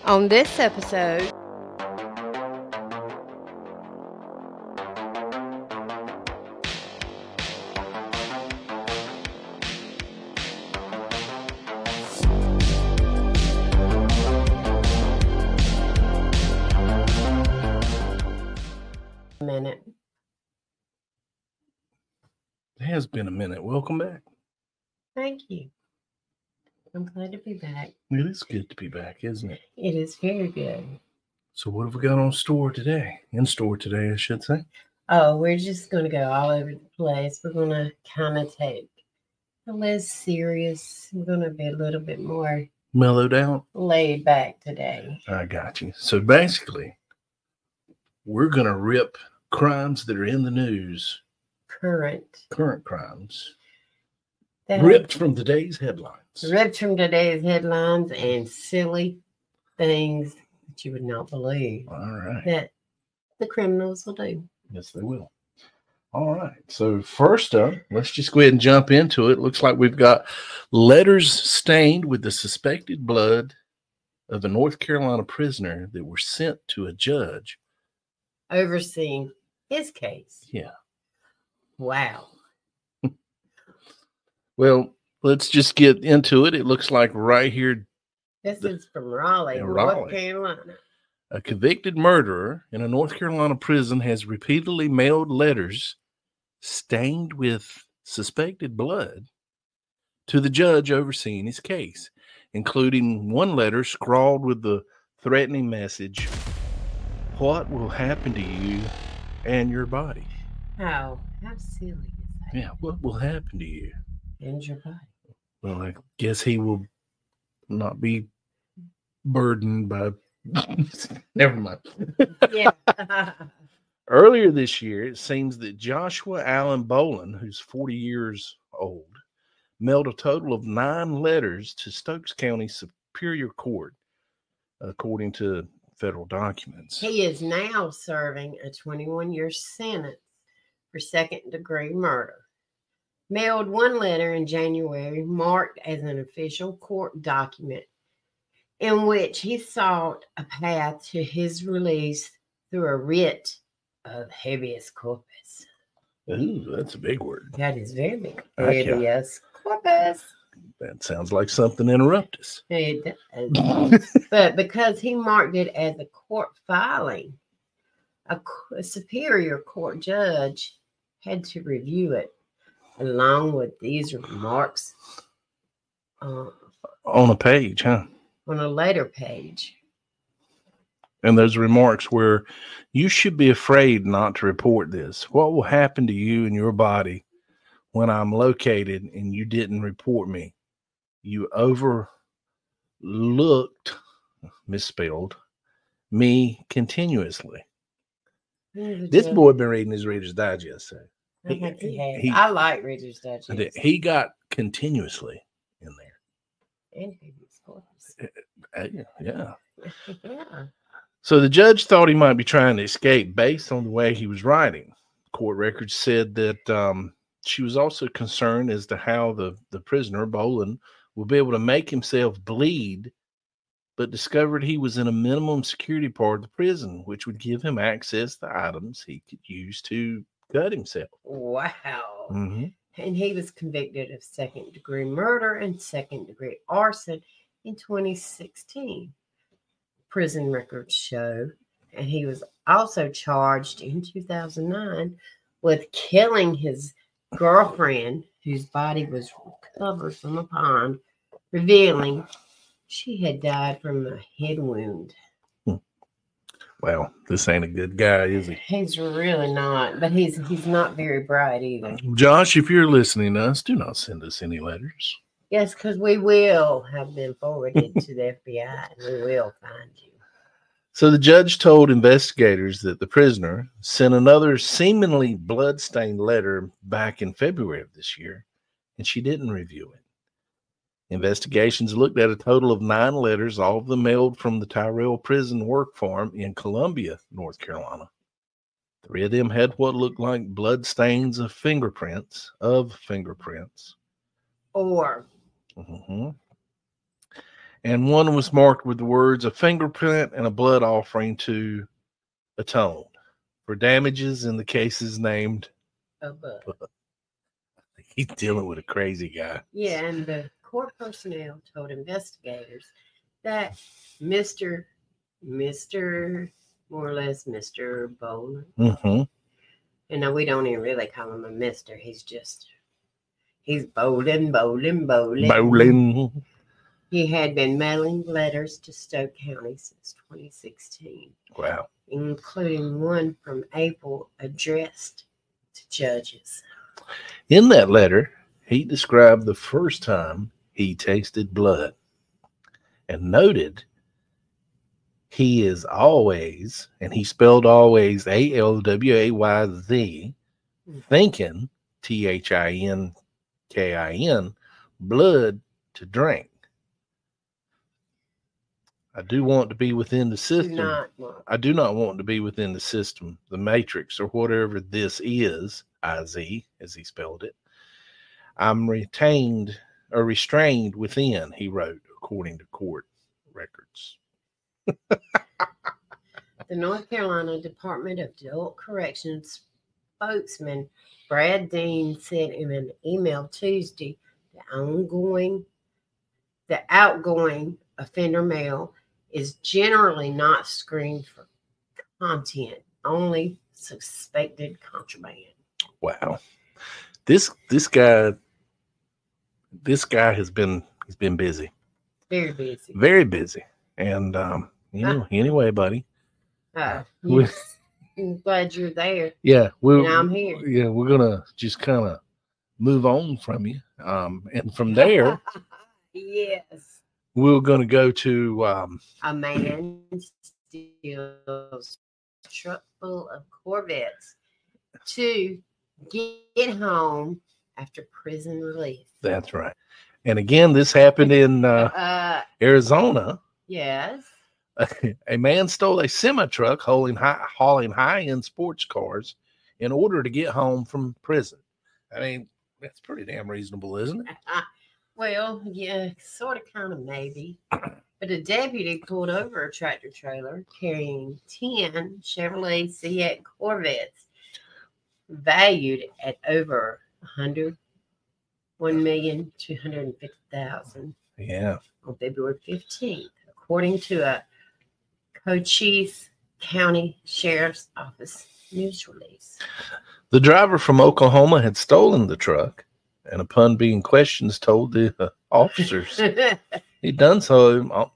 On this episode, It has been a minute. Welcome back. Thank you. I'm glad to be back. It is good to be back, isn't it? It is very good. So what have we got on store today? In store today, I should say. Oh, we're just going to go all over the place. We're going to kind of take a less serious. We're going to be a little bit more mellowed out, laid back today. I got you. So basically, we're going to rip crimes that are in the news. Current crimes. Ripped from today's headlines. Ripped from today's headlines and silly things that you would not believe. All right. That the criminals will do. Yes, they will. All right. So first up, let's just go ahead and jump into it. Looks like we've got letters stained with the suspected blood of a North Carolina prisoner that were sent to a judge overseeing his case. Yeah. Wow. Well, let's just get into it. It looks like right here. This is from Raleigh, North Carolina. A convicted murderer in a North Carolina prison has repeatedly mailed letters stained with suspected blood to the judge overseeing his case, including one letter scrawled with the threatening message, "What will happen to you and your body?" How silly is that? Yeah, what will happen to you and your body? Well, I guess he will not be burdened by... Never mind. Yeah. Earlier this year, it seems that Joshua Allen Bolin, who's 40 years old, mailed a total of 9 letters to Stokes County Superior Court, according to federal documents. He is now serving a 21-year sentence for second-degree murder. Mailed one letter in January marked as an official court document in which he sought a path to his release through a writ of habeas corpus. Ooh, that's a big word. That is very big. Habeas corpus. That sounds like something interruptus. It does. But because he marked it as a court filing, a superior court judge had to review it along with these remarks on a page, huh? On a later page. And there's remarks where you should be afraid not to report this. What will happen to you and your body when I'm located and you didn't report me? You overlooked, misspelled, me continuously. This boy been reading his Reader's Digest. So I like Reader's Digest. He got continuously in there. And habeas corpus. Yeah. Yeah. So the judge thought he might be trying to escape based on the way he was writing. Court records said that she was also concerned as to how the prisoner, Bolin, will be able to make himself bleed, but discovered he was in a minimum security part of the prison, which would give him access to items he could use to cut himself. Wow. Mm-hmm. And he was convicted of second-degree murder and second-degree arson in 2016. Prison records show. And he was also charged in 2009 with killing his girlfriend, whose body was recovered from a pond, revealing she had died from a head wound. Well, this ain't a good guy, is he? He's really not, but he's not very bright either. Josh, if you're listening to us, do not send us any letters. Yes, because we will have them forwarded to the FBI, and we will find you. So the judge told investigators that the prisoner sent another seemingly blood-stained letter back in February of this year, and she didn't review it. Investigations looked at a total of 9 letters, all of them mailed from the Tyrell Prison Work Farm in Columbia, North Carolina. 3 of them had what looked like blood stains of fingerprints. Or. Mm-hmm. And one was marked with the words, "A fingerprint and a blood offering to atone for damages in the cases named." But He's dealing with a crazy guy. yeah, and the court personnel told investigators that Mr. More or less Mr. Bowling. Mm-hmm. And now we don't even really call him a mister. He's bowling. Bowling. He had been mailing letters to Stoke County since 2016. Wow. Including one from April addressed to judges. In that letter, he described the first time he tasted blood and noted he is always, and he spelled always ALWAYZ, thinking THINKIN, blood to drink. I do want to be within the system. I do not want to be within the system, the matrix, or whatever this is, IZ, as he spelled it. I'm restrained within, he wrote, according to court records. The North Carolina Department of Adult Corrections spokesman Brad Dean said in an email Tuesday the outgoing offender mail is generally not screened for content, only suspected contraband. Wow. This guy has been busy. Very busy. Very busy. And anyway, buddy. Yes. I'm glad you're there. Yeah, and I'm here. Yeah, we're gonna just kind of move on from you. And from there, yes, we're gonna go to a man steals a truck full of Corvettes to get home after prison release. That's right. And again, this happened in Arizona. Yes. A man stole a semi-truck hauling high-end sports cars in order to get home from prison. I mean, that's pretty damn reasonable, isn't it? Well, yeah, sort of, kind of, maybe. But a deputy pulled over a tractor trailer carrying 10 Chevrolet CX Corvettes valued at over $1,250,000. Yeah. On February 15th, according to a Cochise County Sheriff's Office news release. The driver from Oklahoma had stolen the truck, and upon being questioned, told the officers he'd done so,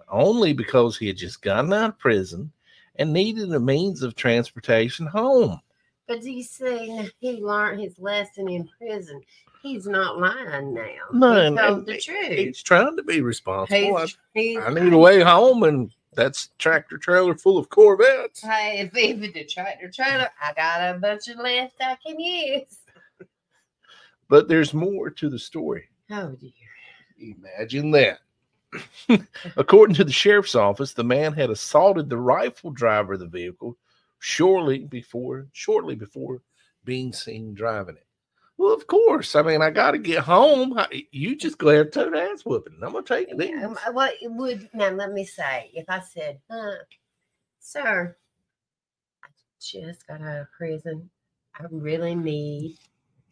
only because he had just gotten out of prison and needed a means of transportation home. But you see, he learned his lesson in prison. He's not lying now. No, he told the truth. He's trying to be responsible. I I need a way home, and that's tractor trailer full of Corvettes. Hey, if even the tractor trailer, I got a bunch of left I can use. But there's more to the story. Oh, dear. Imagine that. According to the sheriff's office, the man had assaulted the rightful driver of the vehicle shortly before being seen driving it. Well, of course. I mean, I got to get home. You just go ahead and take an ass whooping. I'm going to take it. Well, it would. Now, let me say, if I said, sir, I just got out of prison. I really need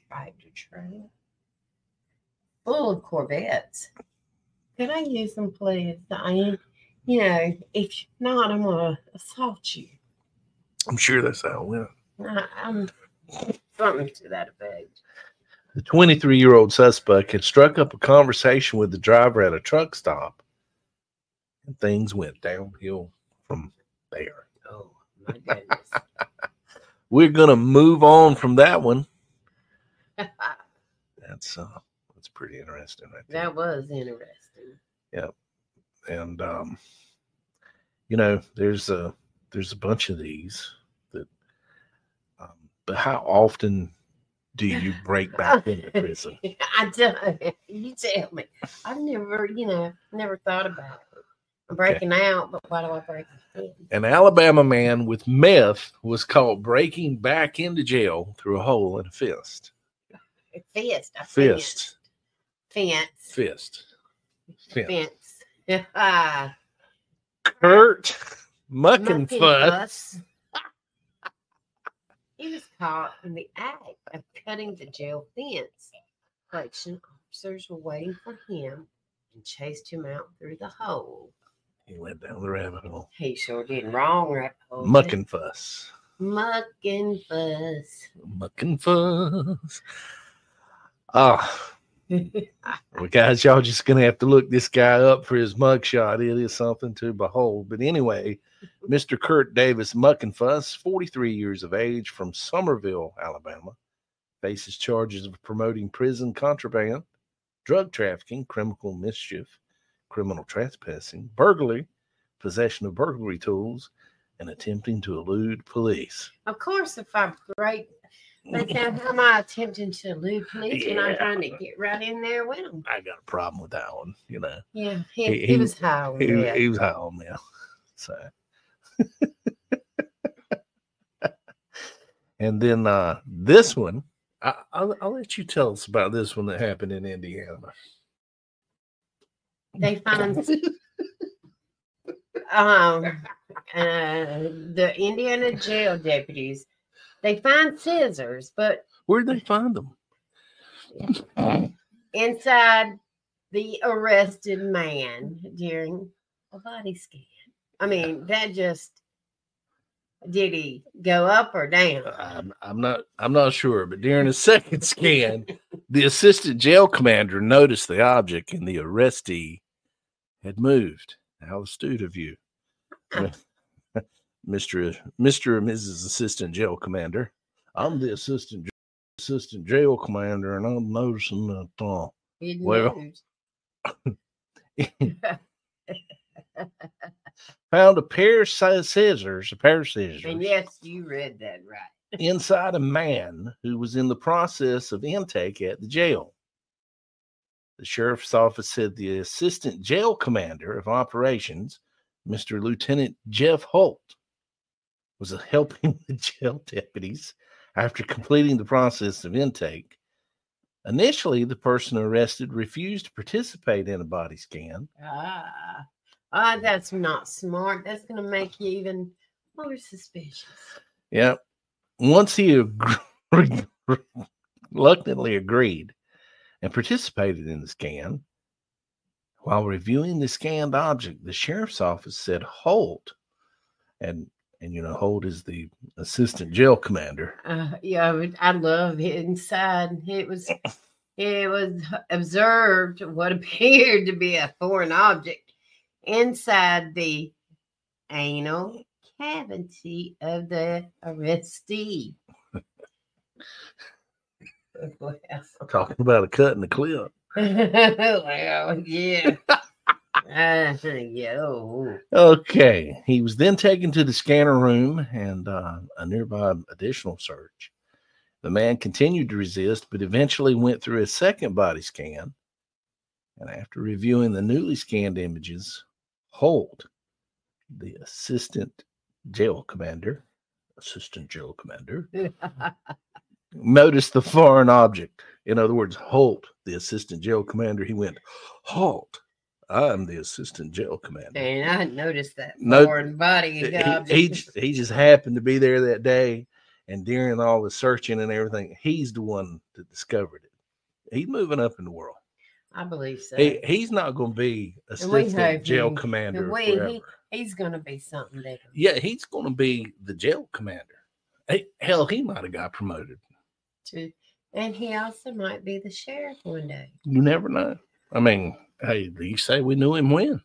a tractor trailer full of Corvettes. Could I use them, please? If not, I'm going to assault you. I'm sure that's how it went. I'm something to that effect. The 23-year-old suspect had struck up a conversation with the driver at a truck stop, and things went downhill from there. Oh, my goodness. We're going to move on from that one. That's pretty interesting, right there. That was interesting. Yeah. And, there's a bunch of these that, but how often do you break back into prison? I don't. You tell me. I've never thought about it. I'm breaking out, but why do I break in? An Alabama man with meth was caught breaking back into jail through a hole in a fist. Fist. Fist. Fence. Fist. Fence. Kurt Muckenfuss. He was caught in the act of cutting the jail fence. Correction officers were waiting for him and chased him out through the hole. He went down the rabbit hole. He sure did. Wrong rabbit hole. Muckenfuss. Muckenfuss. Muckenfuss. Oh. Well, guys, y'all just going to have to look this guy up for his mugshot. It is something to behold. But anyway, Mr. Kurt Davis Muckenfuss, 43 years of age, from Somerville, Alabama, faces charges of promoting prison contraband, drug trafficking, criminal mischief, criminal trespassing, burglary, possession of burglary tools, and attempting to elude police. Of course, if I break... But now, how am I attempting to elude police when I'm trying to get right in there with them? I got a problem with that one, you know. Yeah, he was high on that. He was high on that. So, and then this one, I'll let you tell us about this one that happened in Indiana. They find the Indiana jail deputies. They find scissors, but where'd they find them? Inside the arrested man during a body scan. I mean, that just, did he go up or down? I'm not sure, but during a second scan, the assistant jail commander noticed the object and the arrestee had moved. How astute of you. Mr. and Mrs. Assistant Jail Commander. I'm the assistant jail commander, and I'm noticing that found a pair of scissors. And yes, you read that right. Inside a man who was in the process of intake at the jail. The sheriff's office said the assistant jail commander of operations, Mr. Lieutenant Jeff Holt, was helping the jail deputies after completing the process of intake. Initially, the person arrested refused to participate in a body scan. That's not smart. That's going to make you even more suspicious. Yeah. Once he reluctantly agreed and participated in the scan, while reviewing the scanned object, the sheriff's office said Holt, and you know, Holt is the assistant jail commander. I love it. Inside. It was observed what appeared to be a foreign object inside the anal cavity of the arrestee. Well, talking about a cut in the clip. Well, yeah. Okay. He was then taken to the scanner room and a nearby additional search. The man continued to resist, but eventually went through a second body scan. And after reviewing the newly scanned images, Holt, the assistant jail commander, noticed the foreign object. In other words, Holt, the assistant jail commander, he went, "Halt, I'm the assistant jail commander." And I noticed that foreign body object. He just happened to be there that day, and during all the searching and everything, he's the one that discovered it. He's moving up in the world. I believe so. He's not going to be assistant jail commander forever. He's going to be something different. Yeah, he's going to be the jail commander. Hell, he might have got promoted. And he also might be the sheriff one day. You never know. I mean, hey, you say we knew him when?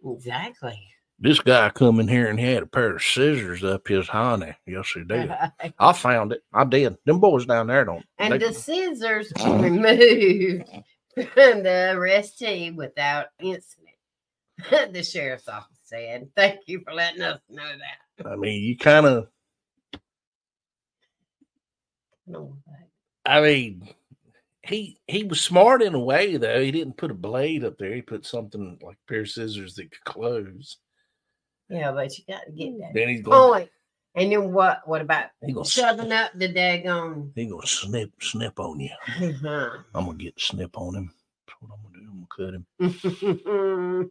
Exactly. This guy come in here and he had a pair of scissors up his honey. Yes, he did. I found it. I did. Them boys down there don't. And the scissors were removed from the arrestee without incident. The sheriff's office said, "Thank you for letting us know that." I mean, you kind of. I mean, he was smart in a way, though. He didn't put a blade up there. He put something like a pair of scissors that could close. Yeah, but you got to get that. Then he's going. And then what? What about shoving up the daggone? He gonna snip on you. I'm gonna get the snip on him. what I'm gonna do. I'm gonna cut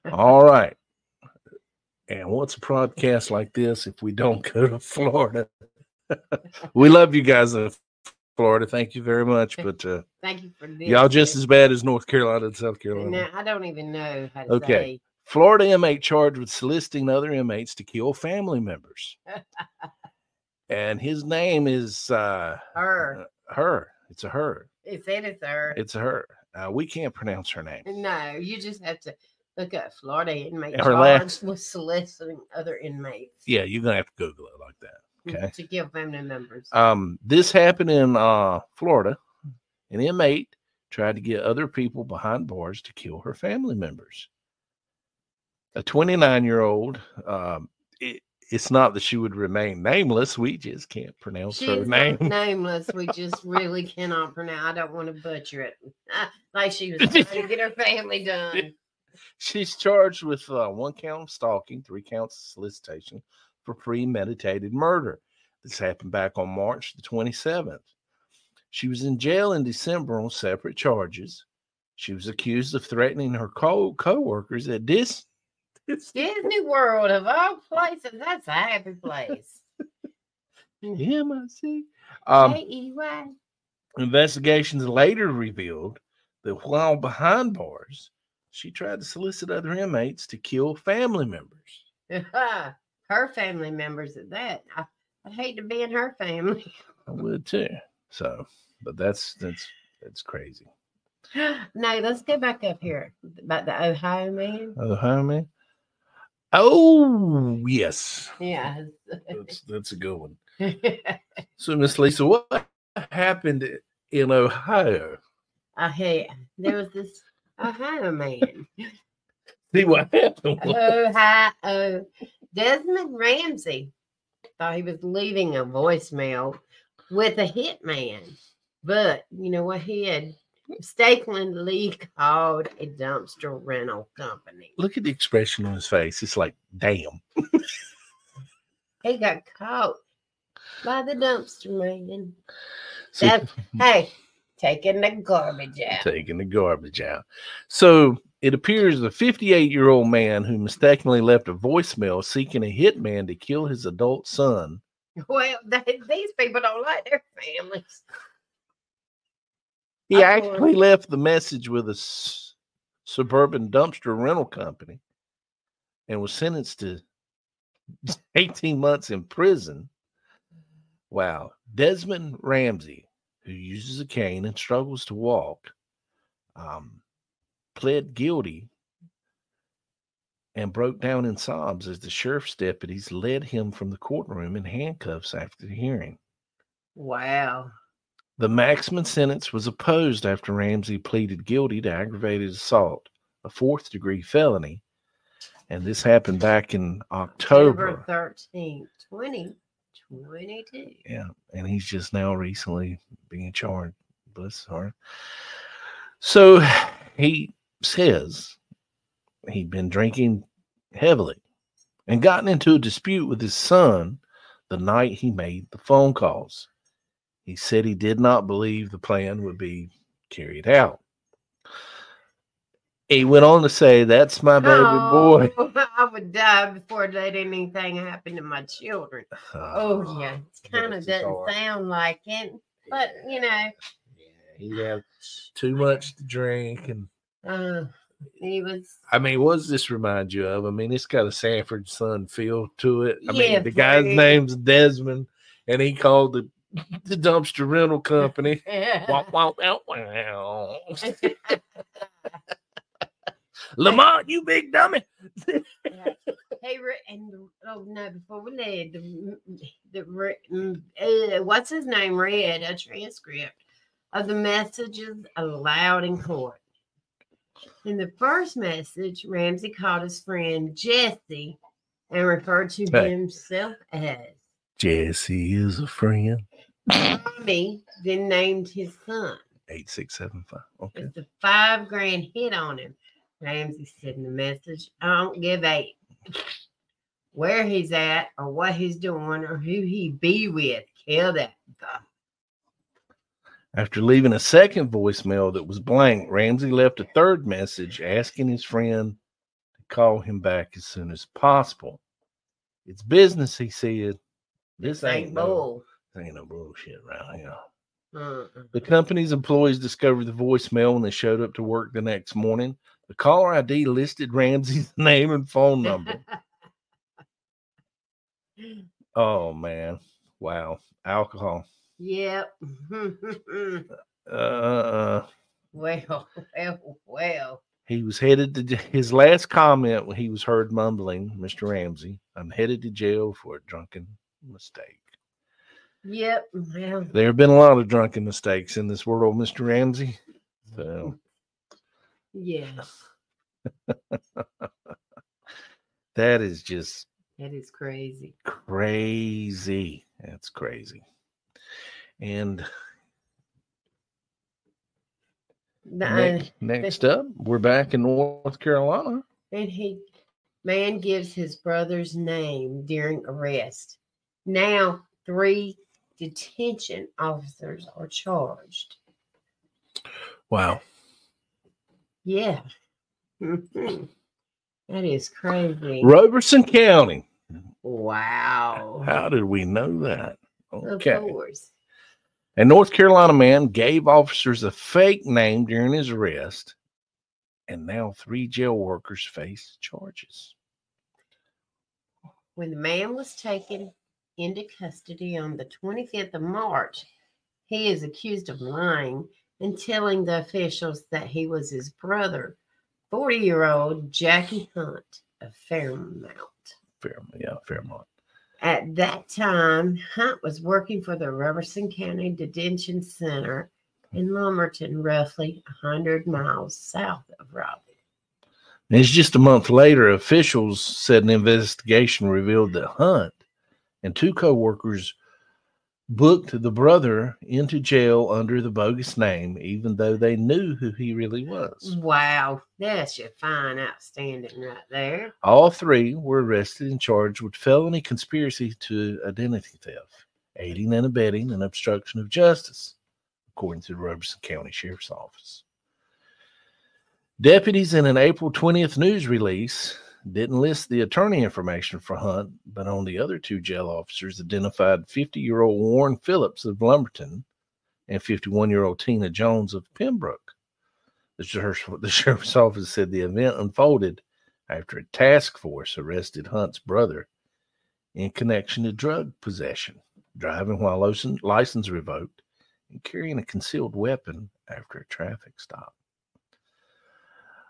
him. All right. And what's a podcast like this if we don't go to Florida? We love you guys in Florida. Thank you very much. But thank you for this. Y'all just as bad as North Carolina and South Carolina. Now, I don't even know how to say. Florida inmate charged with soliciting other inmates to kill family members. And his name is her. Her. It's a her. It said it's her. It's a her. We can't pronounce her name. No, you just have to look up Florida inmate Her charged with soliciting other inmates. Yeah, you're gonna have to Google it like that. Okay. To kill family members. This happened in Florida. An inmate tried to get other people behind bars to kill her family members. A 29-year-old. It's not that she would remain nameless. We just can't pronounce her name. Nameless. We just really cannot pronounce. I don't want to butcher it. Like she was trying to get her family done. She's charged with 1 count of stalking, 3 counts of solicitation for premeditated murder. This happened back on March the 27th. She was in jail in December on separate charges. She was accused of threatening her co-workers at Disney World of all places. That's a happy place. MIC. AEY. Investigations later revealed that while behind bars, she tried to solicit other inmates to kill family members. Her family members at that. I'd hate to be in her family. I would too. So, but that's crazy. No, let's go back up here about the Ohio man. Ohio man. Oh yes. Yeah. That's a good one. So, Miss Lisa, what happened in Ohio? There was this Ohio man. See what happened? Ohio. Desmond Ramsey thought he was leaving a voicemail with a hitman, but you know what? He had mistakenly called a dumpster rental company. Look at the expression on his face. It's like, damn. He got caught by the dumpster man. Hey, taking the garbage out. Taking the garbage out. So it appears a 58-year-old man who mistakenly left a voicemail seeking a hitman to kill his adult son. Well, these people don't like their families. He actually left the message with a suburban dumpster rental company and was sentenced to 18 months in prison. Wow. Desmond Ramsey, who uses a cane and struggles to walk, pled guilty and broke down in sobs as the sheriff's deputies led him from the courtroom in handcuffs after the hearing. Wow. The maximum sentence was opposed after Ramsey pleaded guilty to aggravated assault, a 4th-degree felony, and this happened back in October 13th, 2022. Yeah, and he's just now recently being charged. Bless his heart. So he says he'd been drinking heavily and gotten into a dispute with his son the night he made the phone calls. He said he did not believe the plan would be carried out. He went on to say, "That's my baby boy." I would die before let anything happen to my children. Oh yeah, it kind of doesn't sound like it, but you know. Yeah, he had too much to drink, and he was. I mean, what does this remind you of? I mean, it's got a Sanford Son feel to it. I Yeah, mean, the guy's name's Desmond, and he called the dumpster rental company. Wow, wow, wow, wow. Lamont, you big dummy. Yeah. Hey, and before we leave, what's his name read a transcript of the messages aloud in court. In the first message, Ramsey called his friend Jesse and referred to himself as Jesse is a friend. Bobby then named his son 8675. Okay. It's a $5,000 hit on him. Ramsey said in the message, "I don't give a where he's at or what he's doing or who he be with. Kill that guy." After leaving a second voicemail that was blank, Ramsey left a third message asking his friend to call him back as soon as possible. It's business, he said. This ain't no bullshit around here. The company's employees discovered the voicemail when they showed up to work the next morning. The caller ID listed Ramsey's name and phone number. Oh, man. Wow. Alcohol. Yep. Well. He was headed to his last comment when he was heard mumbling, Mr. Ramsey, I'm headed to jail for a drunken mistake. Yep. Well, there have been a lot of drunken mistakes in this world, Mr. Ramsey. So, yeah. That is just. That is crazy. Crazy. That's crazy. And next up, we're back in North Carolina. And man gives his brother's name during arrest. Now 3 detention officers are charged. Wow. Yeah. That is crazy. Robeson County. Wow. How did we know that? Okay. Of course. A North Carolina man gave officers a fake name during his arrest, and now 3 jail workers face charges. When the man was taken into custody on the 25th of March, he is accused of lying and telling the officials that he was his brother, 40-year-old Jackie Hunt of Fairmont. Fairmont. At that time, Hunt was working for the Robeson County Detention Center in Lumberton, roughly 100 miles south of Raleigh. And it's just a month later, officials said an investigation revealed that Hunt and 2 co-workers booked the brother into jail under the bogus name, even though they knew who he really was. Wow, that's your fine outstanding right there. All 3 were arrested and charged with felony conspiracy to identity theft, aiding and abetting, and obstruction of justice, according to the Robeson County Sheriff's Office. Deputies in an April 20th news release didn't list the attorney information for Hunt, but on the other 2 jail officers identified 50-year-old Warren Phillips of Lumberton and 51-year-old Tina Jones of Pembroke. The sheriff's office said the event unfolded after a task force arrested Hunt's brother in connection to drug possession, driving while license revoked, and carrying a concealed weapon after a traffic stop.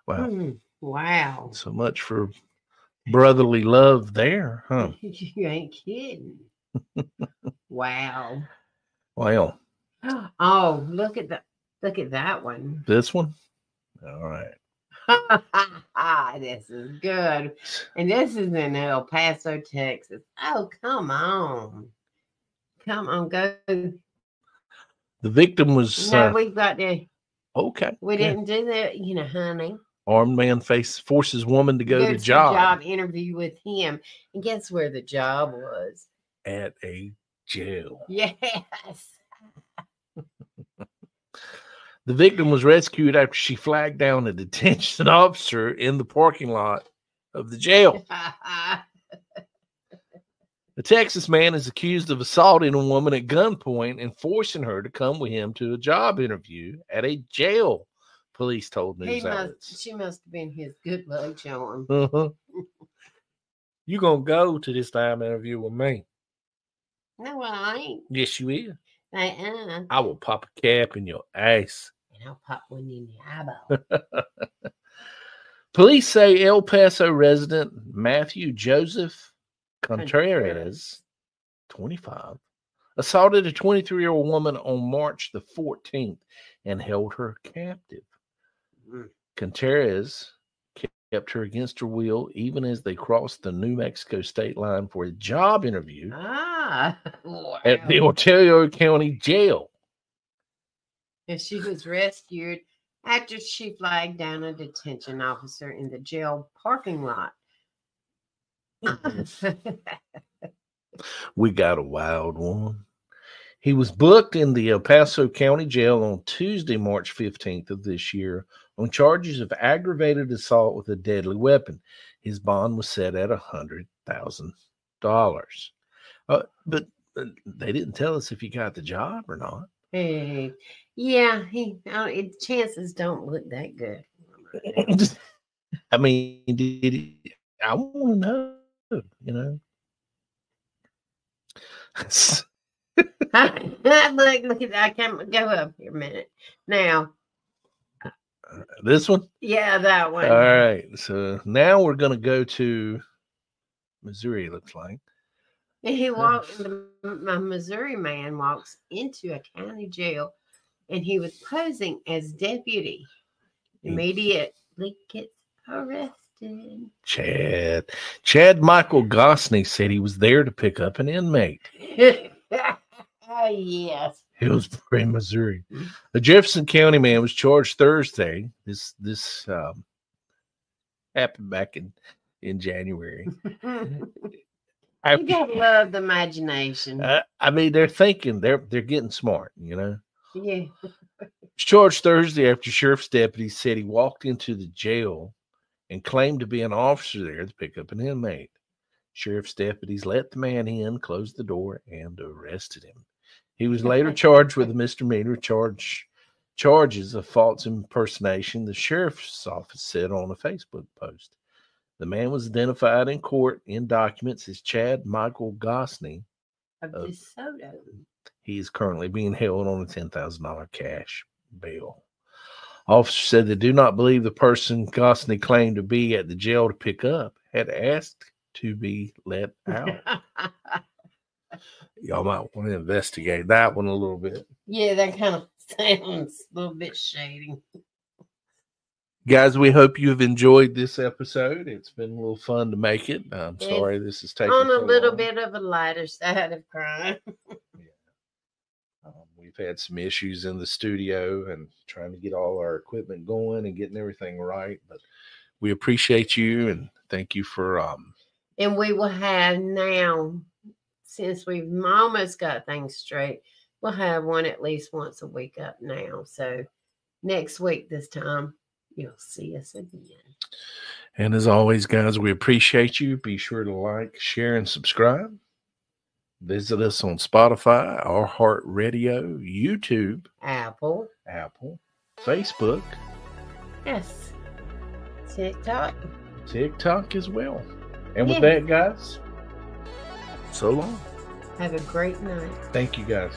Wow. Wow. So much for brotherly love there, huh? You ain't kidding. Wow. Well. Oh, look at that one. This one? All right. This is good. And this is in El Paso, Texas. Oh, come on. Come on, go. The victim was... No, we've got to... Okay. We didn't do that, honey. Armed man forces woman to go to job interview with him. And guess where the job was? At a jail. Yes. The victim was rescued after she flagged down a detention officer in the parking lot of the jail. The Texas man is accused of assaulting a woman at gunpoint and forcing her to come with him to a job interview at a jail, police told news outlets. She must have been his good luck charm. You gonna go to this time interview with me? No, I ain't. Yes, you will. I will pop a cap in your ass. And I'll pop one in your eyeball. Police say El Paso resident Matthew Joseph Contreras, 25, assaulted a 23-year-old woman on March the 14th and held her captive. Contreras kept her against her will even as they crossed the New Mexico state line for a job interview wow. at the Ontario County Jail. And she was rescued after she flagged down a detention officer in the jail parking lot. We got a wild one. He was booked in the El Paso County Jail on Tuesday, March 15th of this year on charges of aggravated assault with a deadly weapon. His bond was set at $100,000. But they didn't tell us if he got the job or not. Yeah, chances don't look that good. I mean, did he? I want to know, you know. Look at, I can't go up here a minute. Now. This one? Yeah, that one. All right. So now we're going to go to Missouri, it looks like. My Missouri man walks into a county jail, and he was posing as deputy. Immediately gets arrested. Chad Michael Gosney said he was there to pick up an inmate. Yes. He was in Missouri. The Jefferson County man was charged Thursday. This happened back in January. You gotta love the imagination. I mean, they're thinking, they're getting smart, you know. Yeah. He's charged Thursday after sheriff's deputies said he walked into the jail and claimed to be an officer there to pick up an inmate. Sheriff's deputies let the man in, closed the door, and arrested him. He was later charged with a misdemeanor charges of false impersonation, the sheriff's office said on a Facebook post. The man was identified in court in documents as Chad Michael Gosney of DeSoto. He is currently being held on a $10,000 cash bail. Officers said they do not believe the person Gosney claimed to be at the jail to pick up had asked to be let out. Y'all might want to investigate that one a little bit. Yeah, that kind of sounds a little bit shady. Guys, we hope you've enjoyed this episode. It's been a little fun to make it. I'm sorry this is taking on a so little long. bit of a lighter side of crime. We've had some issues in the studio and trying to get all our equipment going and getting everything right. But we appreciate you and thank you for and we will have now, since we've almost got things straight, we'll have one at least once a week up now. So next week this time, you'll see us again. And as always, guys, we appreciate you. Be sure to like, share, and subscribe. Visit us on Spotify, iHeartRadio, YouTube, Apple, Facebook. Yes. TikTok as well. And with that, guys, so long. Have a great night. Thank you, guys.